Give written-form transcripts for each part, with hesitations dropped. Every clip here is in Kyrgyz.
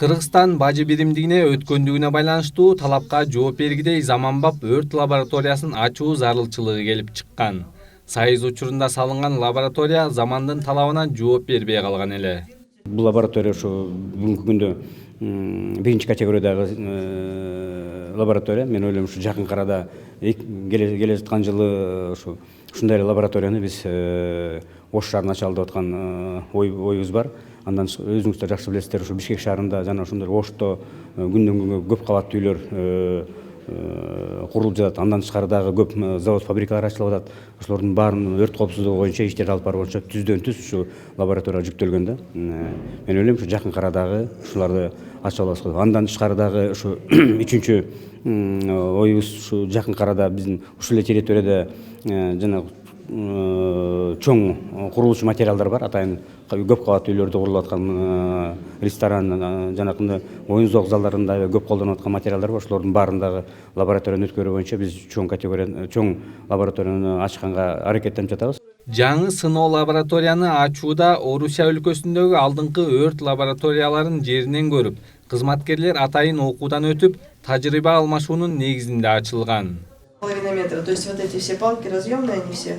Кыргызстан бажы биримдигине өткөндүгүнө байланыштуу талапка жооп бергидей заманбап өрт лабораториясын ачуу зарылчылыгы келип чыккан. Сайыз учурунда салынган лаборатория замандын талабына жооп бербей калган эле. Бул лаборатория ушу бүгүнкү күндө биринчи категориядагы лаборатория. Мен ойлойм, ушу жакын арада келе жаткан жылы ушундай лабораторияны биз Ош шаарында ачалы деп аткан оюбуз бар. Андан өзүңүздөр жакшы билесиздер, ушу Бишкек шаарында жана ошондой Ошто күндөн күнгө көп кабаттуу үйлөр курулуп жатат. Андан тышкары дагы көп завод, фабрикалар ачылып атат. Ошолордун баарын өрт коопсуздугу боюнча иштерди алып баруу боюнча түздөн түз ушу лаборатория жүктөлгөн да. Мен ойлойм, ушу жакын арадагы ушуларды ачып алабыз. Андан тышкары дагы ушу үчүнчү оюбуз ушу жакын арада биздин ушул эле территорияда жана чоң курулуучу материалдар бар. Атайын көп кабаттуу үйлөрдө курулуп аткан ресторан, жанакындай оюн зоок залдарында көп колдонуп аткан материалдар бар. Ошолордун баарындагы лабораторияны өткөрүү боюнча биз чоң лабораторияны ачканга аракеттенип жатабыз. Жаңы сыноо лабораторияны ачууда Орусия өлкөсүндөгү алдыңкы өрт лабораторияларын жеринен көрүп, кызматкерлер атайын окуудан өтүп, тажрыйба алмашуунун негизинде ачылган. 0,5 метра. То есть вот эти все палки разъемные, они все.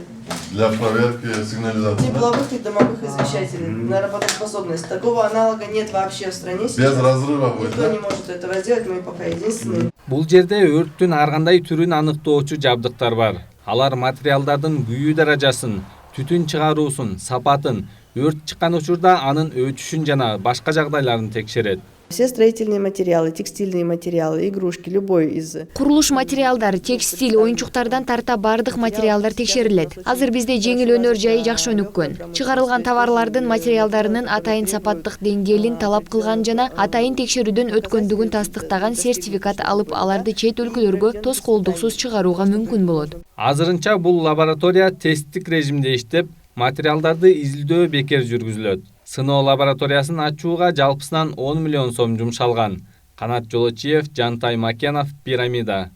Для проверки сигнализации. Тепловых и домовых извещателей на работоспособность. Такого аналога нет вообще в стране. Без разрыва будет. Никто не может этого сделать, мы пока единственные. Бул жерде өрттүн ар кандай түрүн аныктоочу жабдыктар бар. Алар материалдардын күйүү даражасын, түтүн чыгаруусун, сапатын, өрт чыккан учурда анын өтүшүн жана башка жагдайларын текшерет. Все строительные материалы, текстильные материалы, игрушки, любой из... Курулуш материалдары, текстиль, оюнчуктардан тарта бардык материалдар текшерилет. Азыр бизде жеңил өнөр жайы жакшы өнүккөн. Чыгарылган товарлардын материалдарынын атайын сапаттык деңгээлин талап кылган жана атайын текшерүүдөн өткөндүгүн тастыктаган сертификат алып, аларды чет өлкөлөргө тоскоолдуксуз чыгарууга мүмкүн болот. Азырынча бул лаборатория тесттик режимде иштеп, материалдарды изилдөө бекер жүргүзүлөт. Сыноо лабораториясын ачууга жалпысынан 10 миллион сом жумшалган. Канат Жолочиев, Жантай Макенов, Пирамида.